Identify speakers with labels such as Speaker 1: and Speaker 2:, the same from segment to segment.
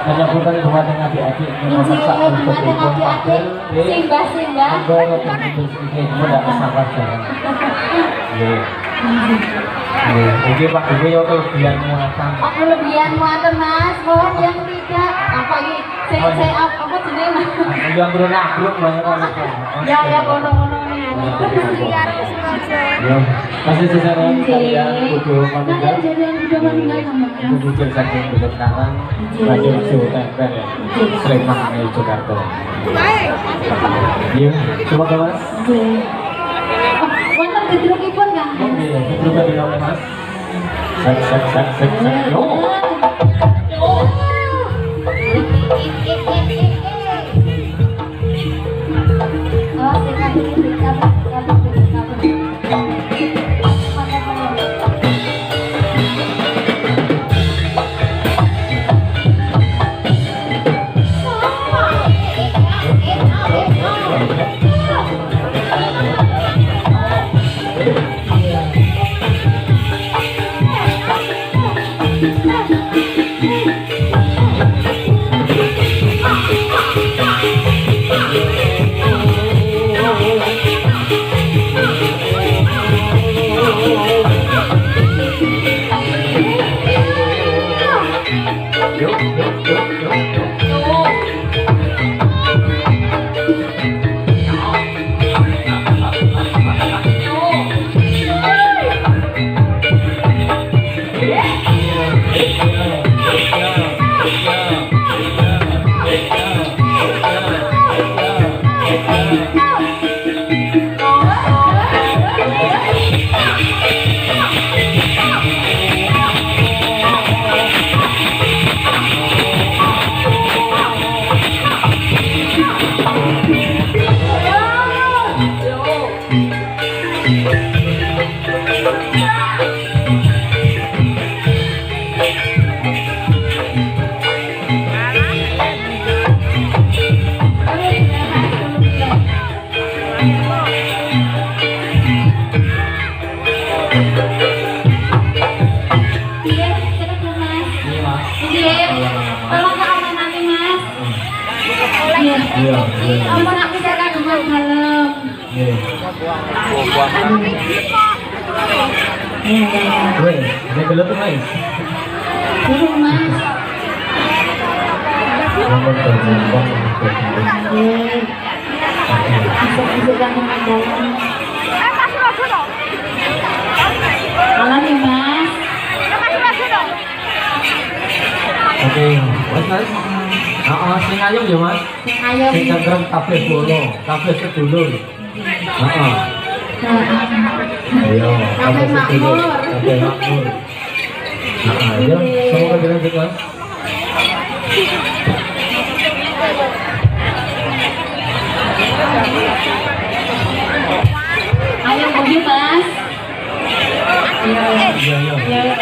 Speaker 1: menyebutkan dumateng adik-adik memasak untuk ibu pakil
Speaker 2: Simba
Speaker 1: kalau begitu sedikit mudah kesabar jalan oke Pak Ibu ya kelebihan muatan
Speaker 2: kelebihan muatan Mas mohon yang tidak apa ini saya apa jenis Mas
Speaker 1: yang berenang-berenang banyak
Speaker 2: ya kono-kono nih
Speaker 1: masih sejarah kalian kudu meninggal kudu saking kudu karang lagi suhu temper ya Sleman ini Jakarta iya coba ke Mas
Speaker 2: wonten gedrukipun Kang
Speaker 1: oke gedruk ada yang Mas sek yo Ada gelap Mas.
Speaker 2: Burung Mas. Malam ya Mas.
Speaker 1: Oke, Mas. Sing ayam ya Mas.
Speaker 2: Sing ayam.
Speaker 1: Sing cangkrem kabeh bolo, kabeh sedulur. Ayo, kabeh sedulur, kabeh makmur. Ayo, semoga dilanjut Mas.
Speaker 2: Ayam pergi Mas.
Speaker 1: Iya.
Speaker 2: Iya.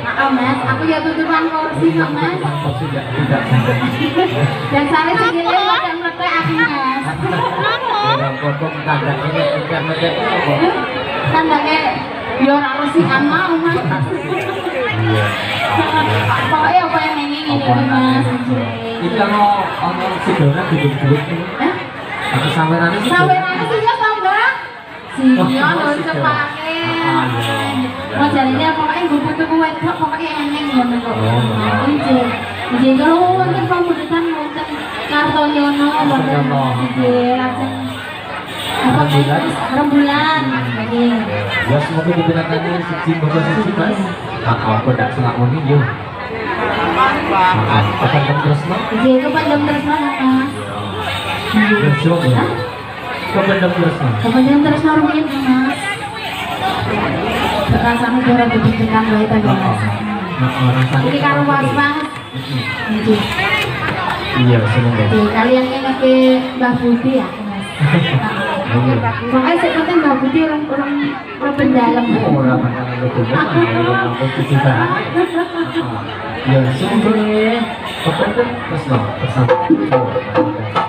Speaker 2: Maaf mas, aku ya tutupan kursi kok mas.
Speaker 1: Tidak sampai.
Speaker 2: Dan saya segini dan mereka aku mas.
Speaker 1: Dalam foto tanda ini internet itu apa?
Speaker 2: Tanda kayak biar harus sih mau mas.
Speaker 1: Iya.
Speaker 2: Pokoknya apa yang ini mas.
Speaker 1: Kita mau ngomong si Dona duduk-duduk ini. Atau sawerannya sih?
Speaker 2: Sawerannya sih ya tambah. Sinya harus kepake. Mau jalannya pokoknya gue butuh kue kok pokoknya eneng ngono kok. Jadi kalau wonten pamudhutan wonten Kartoyono wonten lajeng apa rembulan nggih.
Speaker 1: Ya semoga diberikannya siji bodo siji Mas. Aku ndak selak muni yo. Kependem tresno.
Speaker 2: Nggih kependem tresno Mas.
Speaker 1: Kependem tresno.
Speaker 2: Kependem tresno rumiyin Mas. Rasane ora diberikan wae ta Mas. Ini karo Mas.
Speaker 1: Iya, seneng deh.
Speaker 2: Kalian ingat ke Mbak Budi ya, Mas. Pokoknya saya penting Mbak Budi orang pendalam.
Speaker 1: Orang pendalam itu aku cuci bahan. Ya, semoga Apa itu? Terus no, pesan. Coba.